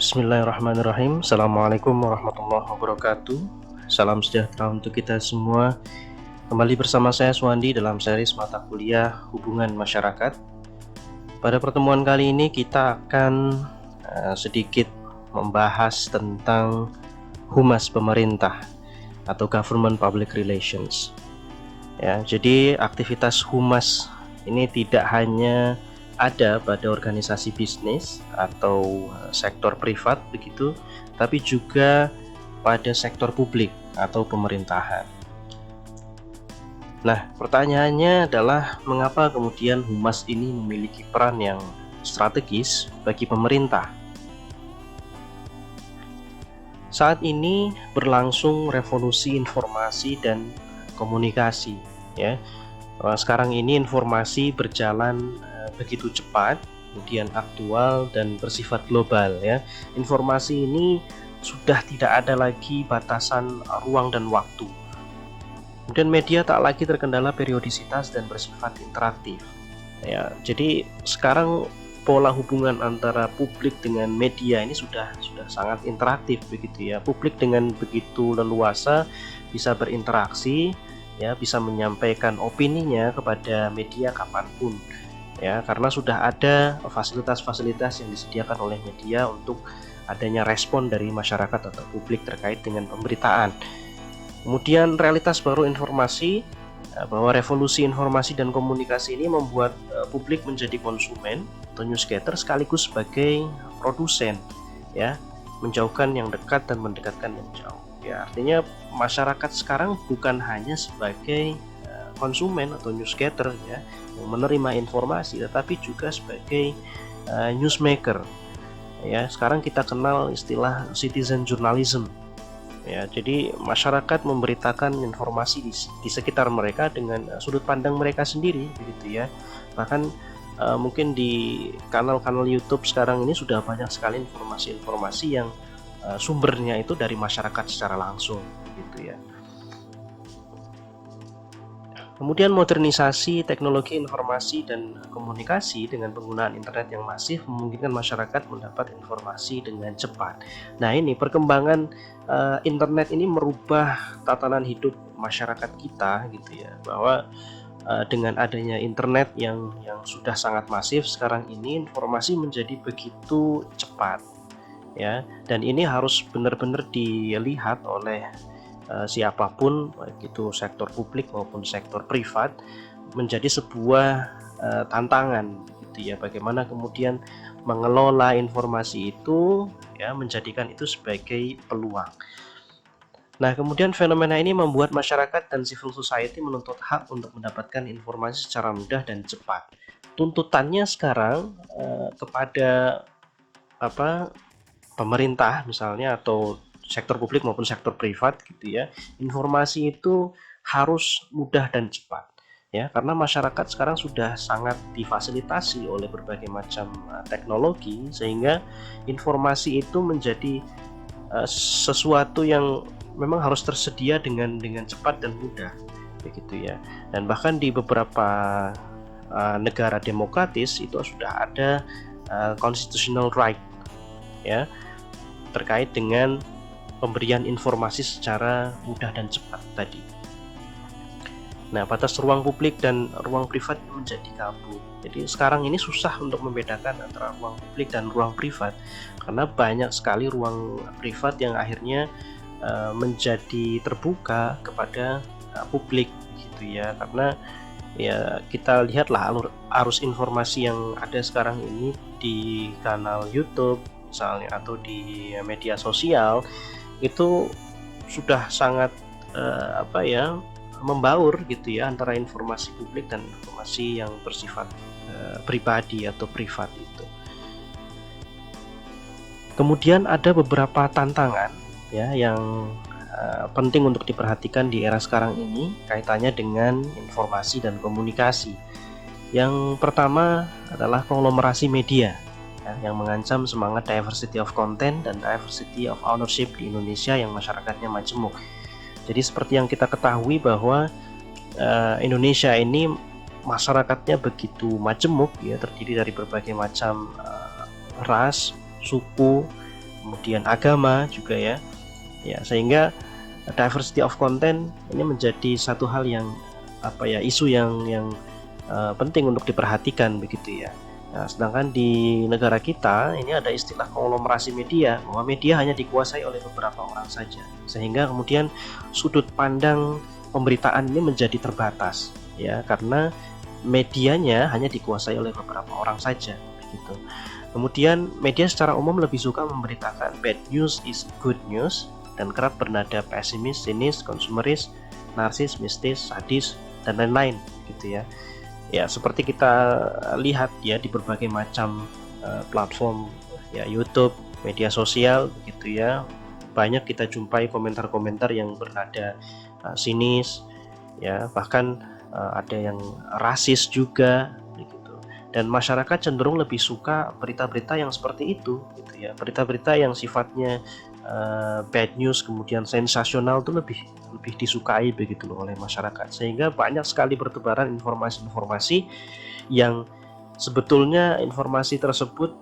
Bismillahirrahmanirrahim. Assalamualaikum warahmatullahi wabarakatuh. Salam sejahtera untuk kita semua. Kembali bersama saya Suwandi dalam series mata kuliah Hubungan Masyarakat. Pada pertemuan kali ini kita akan sedikit membahas tentang humas pemerintah atau Government Public Relations. Ya, jadi aktivitas humas ini tidak hanya ada pada organisasi bisnis atau sektor privat begitu, tapi juga pada sektor publik atau pemerintahan. Nah, pertanyaannya adalah mengapa kemudian humas ini memiliki peran yang strategis bagi pemerintah? Saat ini berlangsung revolusi informasi dan komunikasi, ya. Sekarang ini informasi berjalan begitu cepat, kemudian aktual dan bersifat global, ya. Informasi ini sudah tidak ada lagi batasan ruang dan waktu. Kemudian media tak lagi terkendala periodisitas dan bersifat interaktif. Ya, jadi sekarang pola hubungan antara publik dengan media ini sudah sangat interaktif begitu ya. Publik dengan begitu leluasa bisa berinteraksi, ya, bisa menyampaikan opininya kepada media kapanpun, ya, karena sudah ada fasilitas-fasilitas yang disediakan oleh media untuk adanya respon dari masyarakat atau publik terkait dengan pemberitaan. Kemudian realitas baru informasi, bahwa revolusi informasi dan komunikasi ini membuat publik menjadi konsumen atau newsgater sekaligus sebagai produsen, ya, menjauhkan yang dekat dan mendekatkan yang jauh. Ya, artinya masyarakat sekarang bukan hanya sebagai konsumen atau newsgater, ya, yang menerima informasi, tetapi juga sebagai newsmaker. Ya, sekarang kita kenal istilah citizen journalism. Ya, jadi masyarakat memberitakan informasi di sekitar mereka dengan sudut pandang mereka sendiri, begitu ya. Bahkan mungkin di kanal-kanal YouTube sekarang ini sudah banyak sekali informasi-informasi yang sumbernya itu dari masyarakat secara langsung, gitu ya. Kemudian modernisasi teknologi informasi dan komunikasi dengan penggunaan internet yang masif memungkinkan masyarakat mendapat informasi dengan cepat. Nah, ini perkembangan internet ini merubah tatanan hidup masyarakat kita, gitu ya, bahwa dengan adanya internet yang sudah sangat masif sekarang ini, informasi menjadi begitu cepat, ya, dan ini harus benar-benar dilihat oleh siapapun, baik itu sektor publik maupun sektor privat, menjadi sebuah tantangan, gitu ya, bagaimana kemudian mengelola informasi itu, ya, menjadikan itu sebagai peluang. Nah, kemudian fenomena ini membuat masyarakat dan civil society menuntut hak untuk mendapatkan informasi secara mudah dan cepat. Tuntutannya sekarang kepada pemerintah misalnya, atau sektor publik maupun sektor privat, gitu ya, informasi itu harus mudah dan cepat, ya, karena masyarakat sekarang sudah sangat difasilitasi oleh berbagai macam teknologi, sehingga informasi itu menjadi sesuatu yang memang harus tersedia dengan cepat dan mudah, begitu ya. Dan bahkan di beberapa negara demokratis itu sudah ada constitutional right, ya, terkait dengan pemberian informasi secara mudah dan cepat tadi. Nah, batas ruang publik dan ruang privat menjadi kabur. Jadi sekarang ini susah untuk membedakan antara ruang publik dan ruang privat, karena banyak sekali ruang privat yang akhirnya menjadi terbuka kepada publik, gitu ya. Karena ya kita lihatlah arus informasi yang ada sekarang ini di kanal YouTube misalnya atau di media sosial, itu sudah sangat membaur, gitu ya, antara informasi publik dan informasi yang bersifat pribadi atau privat itu. Kemudian ada beberapa tantangan, ya, yang penting untuk diperhatikan di era sekarang ini kaitannya dengan informasi dan komunikasi. Yang pertama adalah konglomerasi media, yang mengancam semangat diversity of content dan diversity of ownership di Indonesia yang masyarakatnya majemuk. Jadi seperti yang kita ketahui bahwa Indonesia ini masyarakatnya begitu majemuk, ya, terdiri dari berbagai macam ras, suku, kemudian agama juga ya. Ya, sehingga diversity of content ini menjadi satu hal yang isu yang penting untuk diperhatikan begitu ya. Nah, sedangkan di negara kita ini ada istilah konglomerasi media, bahwa media hanya dikuasai oleh beberapa orang saja, sehingga kemudian sudut pandang pemberitaan ini menjadi terbatas ya, karena medianya hanya dikuasai oleh beberapa orang saja begitu. Kemudian media secara umum lebih suka memberitakan bad news is good news dan kerap bernada pesimis, sinis, konsumeris, narsis, mistis, sadis dan lain-lain gitu ya. Ya, seperti kita lihat ya di berbagai macam platform ya, YouTube, media sosial begitu ya. Banyak kita jumpai komentar-komentar yang bernada sinis ya, bahkan ada yang rasis juga begitu. Dan masyarakat cenderung lebih suka berita-berita yang seperti itu gitu ya. Berita-berita yang sifatnya bad news kemudian sensasional itu lebih disukai begitu loh oleh masyarakat, sehingga banyak sekali bertebaran informasi-informasi yang sebetulnya informasi tersebut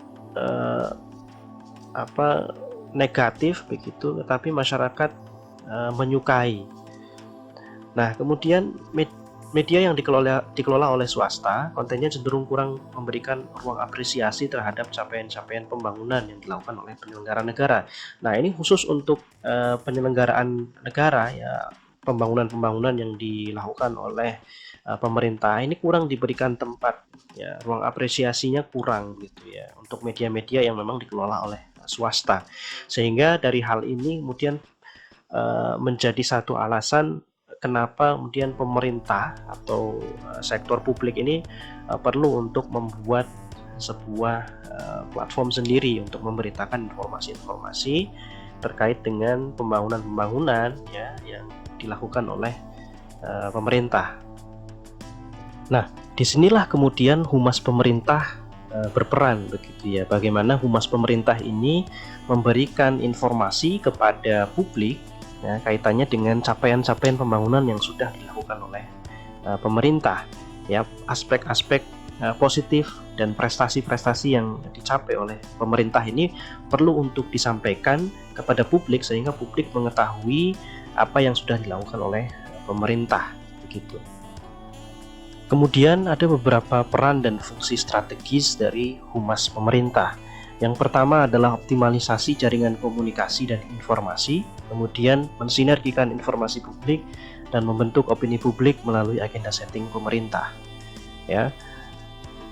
negatif begitu, tetapi masyarakat menyukai. Nah, kemudian media yang dikelola oleh swasta, kontennya cenderung kurang memberikan ruang apresiasi terhadap capaian-capaian pembangunan yang dilakukan oleh penyelenggara negara. Nah, ini khusus untuk penyelenggaraan negara ya, pembangunan-pembangunan yang dilakukan oleh pemerintah ini kurang diberikan tempat ya, ruang apresiasinya kurang gitu ya, untuk media-media yang memang dikelola oleh swasta. Sehingga dari hal ini kemudian menjadi satu alasan kenapa kemudian pemerintah atau sektor publik ini perlu untuk membuat sebuah platform sendiri untuk memberitakan informasi-informasi terkait dengan pembangunan-pembangunan ya yang dilakukan oleh pemerintah. Nah, disinilah kemudian humas pemerintah berperan begitu ya. Bagaimana humas pemerintah ini memberikan informasi kepada publik ya, kaitannya dengan capaian-capaian pembangunan yang sudah dilakukan oleh pemerintah ya, aspek-aspek positif dan prestasi-prestasi yang dicapai oleh pemerintah ini perlu untuk disampaikan kepada publik sehingga publik mengetahui apa yang sudah dilakukan oleh pemerintah begitu. Kemudian ada beberapa peran dan fungsi strategis dari humas pemerintah. Yang pertama adalah optimalisasi jaringan komunikasi dan informasi, kemudian mensinergikan informasi publik dan membentuk opini publik melalui agenda setting pemerintah. Ya,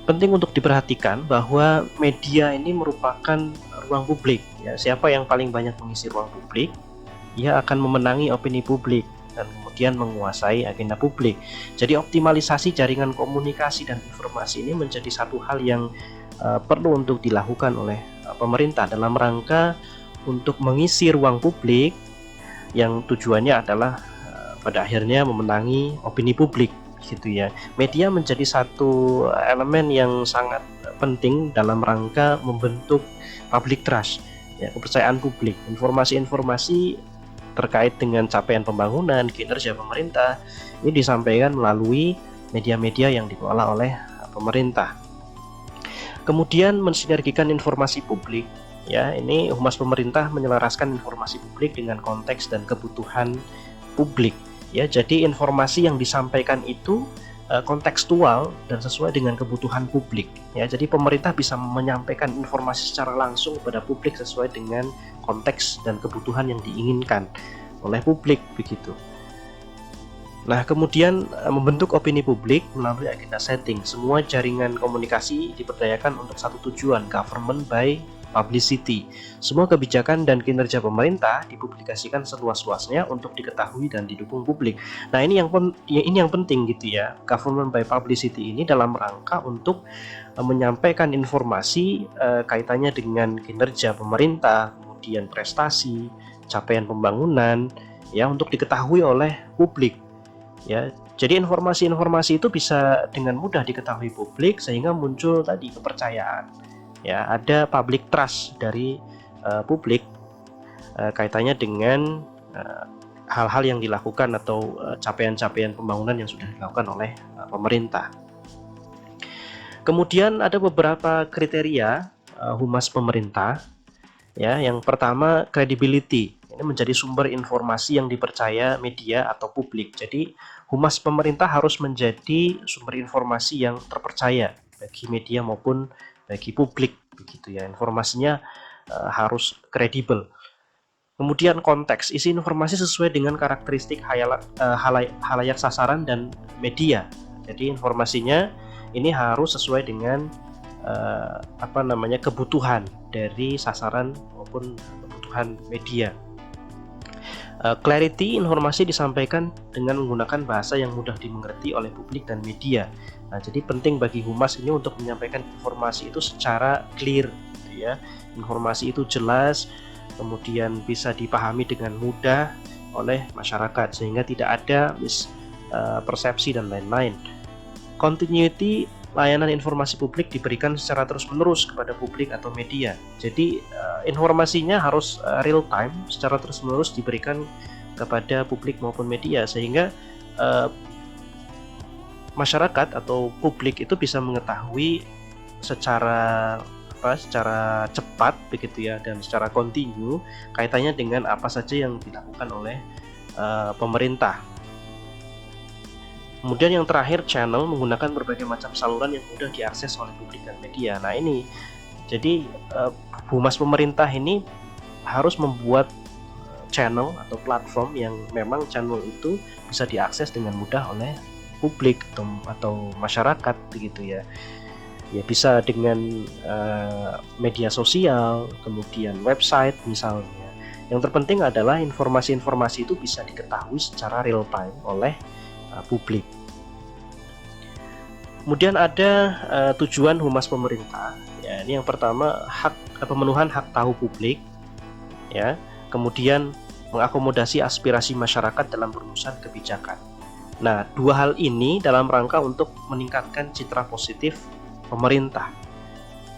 penting untuk diperhatikan bahwa media ini merupakan ruang publik. Ya, siapa yang paling banyak mengisi ruang publik, ia akan memenangi opini publik dan kemudian menguasai agenda publik. Jadi optimalisasi jaringan komunikasi dan informasi ini menjadi satu hal yang perlu untuk dilakukan oleh pemerintah dalam rangka untuk mengisi ruang publik yang tujuannya adalah pada akhirnya memenangi opini publik gitu ya. Media menjadi satu elemen yang sangat penting dalam rangka membentuk public trust ya, kepercayaan publik. Informasi-informasi terkait dengan capaian pembangunan, kinerja pemerintah ini disampaikan melalui media-media yang dikelola oleh pemerintah. Kemudian mensinergikan informasi publik ya, ini humas pemerintah menyelaraskan informasi publik dengan konteks dan kebutuhan publik ya. Jadi informasi yang disampaikan itu kontekstual dan sesuai dengan kebutuhan publik ya. Jadi pemerintah bisa menyampaikan informasi secara langsung kepada publik sesuai dengan konteks dan kebutuhan yang diinginkan oleh publik begitu. Nah, kemudian membentuk opini publik melalui agenda setting. Semua jaringan komunikasi diperdayakan untuk satu tujuan, government by publicity. Semua kebijakan dan kinerja pemerintah dipublikasikan seluas-luasnya untuk diketahui dan didukung publik. Nah, ini yang penting gitu ya. Government by publicity ini dalam rangka untuk menyampaikan informasi kaitannya dengan kinerja pemerintah, kemudian prestasi, capaian pembangunan ya, untuk diketahui oleh publik. Ya, jadi informasi-informasi itu bisa dengan mudah diketahui publik sehingga muncul tadi kepercayaan. Ya, ada public trust dari publik kaitannya dengan hal-hal yang dilakukan atau capaian-capaian pembangunan yang sudah dilakukan oleh pemerintah. Kemudian ada beberapa kriteria humas pemerintah Ya, yang pertama credibility. Ini menjadi sumber informasi yang dipercaya media atau publik. Jadi, humas pemerintah harus menjadi sumber informasi yang terpercaya bagi media maupun bagi publik, begitu ya. Informasinya harus kredibel. Kemudian konteks, isi informasi sesuai dengan karakteristik halayak sasaran dan media. Jadi informasinya ini harus sesuai dengan kebutuhan dari sasaran maupun kebutuhan media. Clarity, informasi disampaikan dengan menggunakan bahasa yang mudah dimengerti oleh publik dan media. Nah, jadi penting bagi humas ini untuk menyampaikan informasi itu secara clear, gitu ya. Informasi itu jelas, kemudian bisa dipahami dengan mudah oleh masyarakat sehingga tidak ada mispersepsi dan lain-lain. Continuity, layanan informasi publik diberikan secara terus-menerus kepada publik atau media. Jadi informasinya harus real time, secara terus-menerus diberikan kepada publik maupun media sehingga masyarakat atau publik itu bisa mengetahui secara cepat begitu ya, dan secara kontinu kaitannya dengan apa saja yang dilakukan oleh pemerintah. Kemudian yang terakhir, channel, menggunakan berbagai macam saluran yang mudah diakses oleh publik dan media. Nah ini, jadi humas pemerintah ini harus membuat channel atau platform yang memang channel itu bisa diakses dengan mudah oleh publik atau masyarakat begitu ya. Ya bisa dengan media sosial, kemudian website misalnya. Yang terpenting adalah informasi-informasi itu bisa diketahui secara real time oleh publik. Kemudian ada tujuan humas pemerintah. Ya, ini yang pertama pemenuhan hak tahu publik, ya. Kemudian mengakomodasi aspirasi masyarakat dalam perumusan kebijakan. Nah, dua hal ini dalam rangka untuk meningkatkan citra positif pemerintah,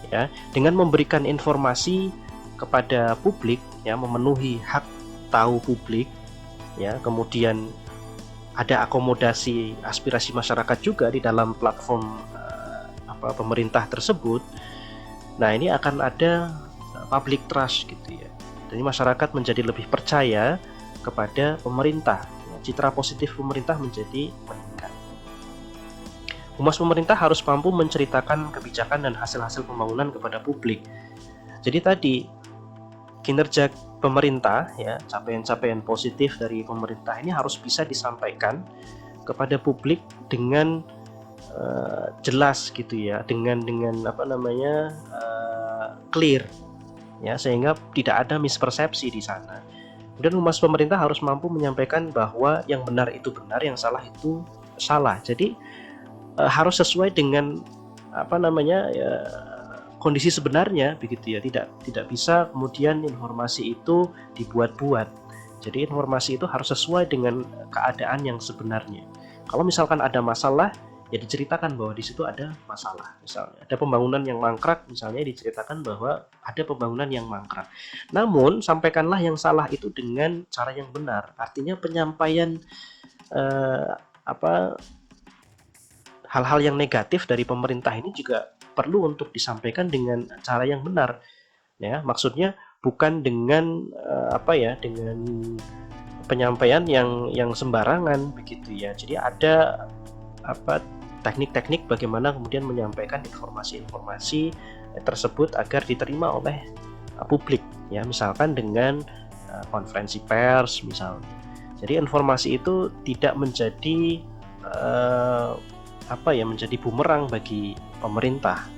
ya, dengan memberikan informasi kepada publik, ya, memenuhi hak tahu publik, ya, kemudian ada akomodasi aspirasi masyarakat juga di dalam platform pemerintah tersebut. Nah, ini akan ada public trust gitu ya. Jadi masyarakat menjadi lebih percaya kepada pemerintah. Citra positif pemerintah menjadi meningkat. Humas pemerintah harus mampu menceritakan kebijakan dan hasil-hasil pembangunan kepada publik. Jadi tadi kinerja pemerintah, ya, capaian-capaian positif dari pemerintah ini harus bisa disampaikan kepada publik dengan jelas gitu ya, dengan clear, ya, sehingga tidak ada mispersepsi di sana. Kemudian humas pemerintah harus mampu menyampaikan bahwa yang benar itu benar, yang salah itu salah. Jadi harus sesuai dengan kondisi sebenarnya begitu ya. Tidak bisa kemudian informasi itu dibuat-buat. Jadi informasi itu harus sesuai dengan keadaan yang sebenarnya. Kalau misalkan ada masalah, ya diceritakan bahwa di situ ada masalah. Misalnya ada pembangunan yang mangkrak, misalnya diceritakan bahwa ada pembangunan yang mangkrak. Namun sampaikanlah yang salah itu dengan cara yang benar. Artinya penyampaian hal-hal yang negatif dari pemerintah ini juga perlu untuk disampaikan dengan cara yang benar. Ya, maksudnya bukan dengan dengan penyampaian yang sembarangan begitu ya. Jadi ada teknik-teknik bagaimana kemudian menyampaikan informasi-informasi tersebut agar diterima oleh publik, ya, misalkan dengan konferensi pers misalnya. Jadi informasi itu tidak menjadi menjadi bumerang bagi pemerintah.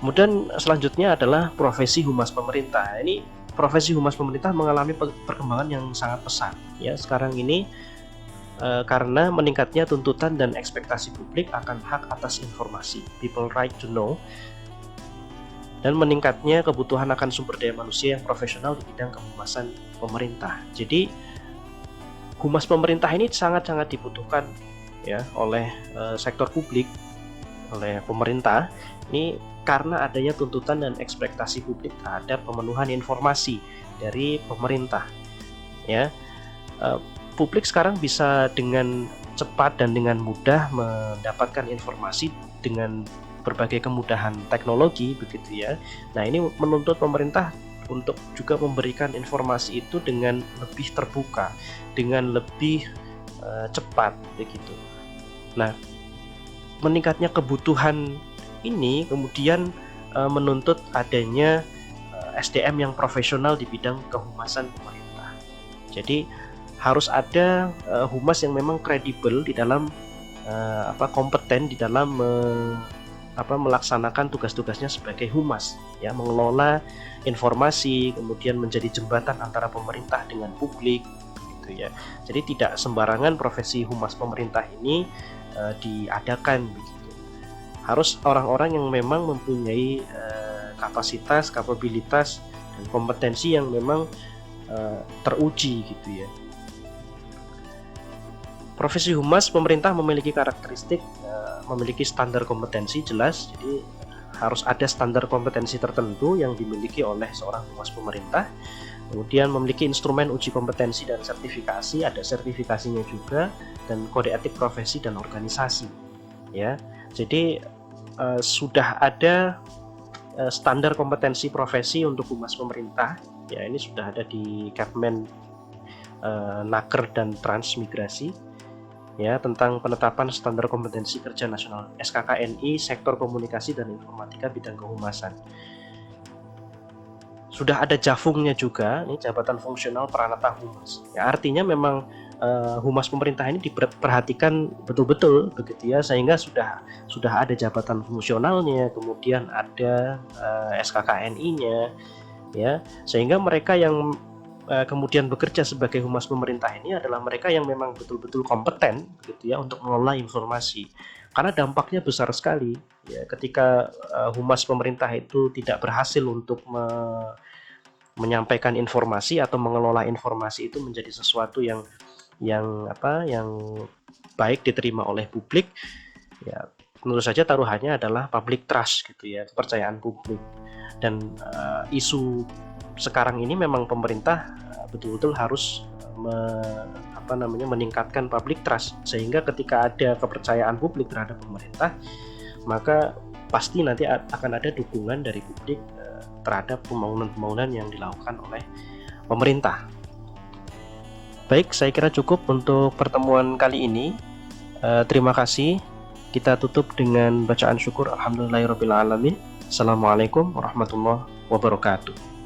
Kemudian selanjutnya adalah profesi humas pemerintah. Ini profesi humas pemerintah mengalami perkembangan yang sangat pesat, ya, sekarang ini karena meningkatnya tuntutan dan ekspektasi publik akan hak atas informasi, people right to know, dan meningkatnya kebutuhan akan sumber daya manusia yang profesional di bidang kehumasan pemerintah. Jadi humas pemerintah ini sangat-sangat dibutuhkan, ya, oleh sektor publik, oleh pemerintah. Ini karena adanya tuntutan dan ekspektasi publik terhadap pemenuhan informasi dari pemerintah, ya. Publik sekarang bisa dengan cepat dan dengan mudah mendapatkan informasi dengan berbagai kemudahan teknologi begitu ya. Nah, ini menuntut pemerintah untuk juga memberikan informasi itu dengan lebih terbuka, dengan lebih cepat begitu. Nah, meningkatnya kebutuhan ini kemudian menuntut adanya SDM yang profesional di bidang kehumasan pemerintah. Jadi harus ada humas yang memang kredibel di dalam kompeten di dalam melaksanakan tugas-tugasnya sebagai humas, ya, mengelola informasi, kemudian menjadi jembatan antara pemerintah dengan publik, gitu ya. Jadi tidak sembarangan profesi humas pemerintah ini diadakan, begitu. Harus orang-orang yang memang mempunyai kapasitas, kapabilitas, dan kompetensi yang memang teruji, gitu ya. Profesi humas pemerintah memiliki karakteristik memiliki standar kompetensi jelas, jadi harus ada standar kompetensi tertentu yang dimiliki oleh seorang humas pemerintah. Kemudian memiliki instrumen uji kompetensi dan sertifikasi, ada sertifikasinya juga, dan kode etik profesi dan organisasi. Ya, jadi sudah ada standar kompetensi profesi untuk humas pemerintah. Ya, ini sudah ada di Kepmen Naker dan Transmigrasi. Ya, tentang penetapan standar kompetensi kerja nasional SKKNI sektor komunikasi dan informatika bidang kehumasan. Sudah ada JAFUNG-nya juga, ini jabatan fungsional peranata humas. Ya, artinya memang humas pemerintah ini diperhatikan betul-betul begitu ya, sehingga sudah ada jabatan fungsionalnya, kemudian ada SKKNI-nya, ya, sehingga mereka yang kemudian bekerja sebagai humas pemerintah ini adalah mereka yang memang betul-betul kompeten gitu ya untuk mengelola informasi, karena dampaknya besar sekali ya ketika humas pemerintah itu tidak berhasil untuk menyampaikan informasi atau mengelola informasi itu menjadi sesuatu yang baik diterima oleh publik, ya tentu saja taruhannya adalah public trust gitu ya, kepercayaan publik. Dan isu sekarang ini memang pemerintah betul-betul harus meningkatkan public trust, sehingga ketika ada kepercayaan publik terhadap pemerintah, maka pasti nanti akan ada dukungan dari publik terhadap pembangunan-pembangunan yang dilakukan oleh pemerintah. Baik, saya kira cukup untuk pertemuan kali ini. Terima kasih. Kita tutup dengan bacaan syukur. Alhamdulillahirabbil alamin. Assalamualaikum warahmatullahi wabarakatuh.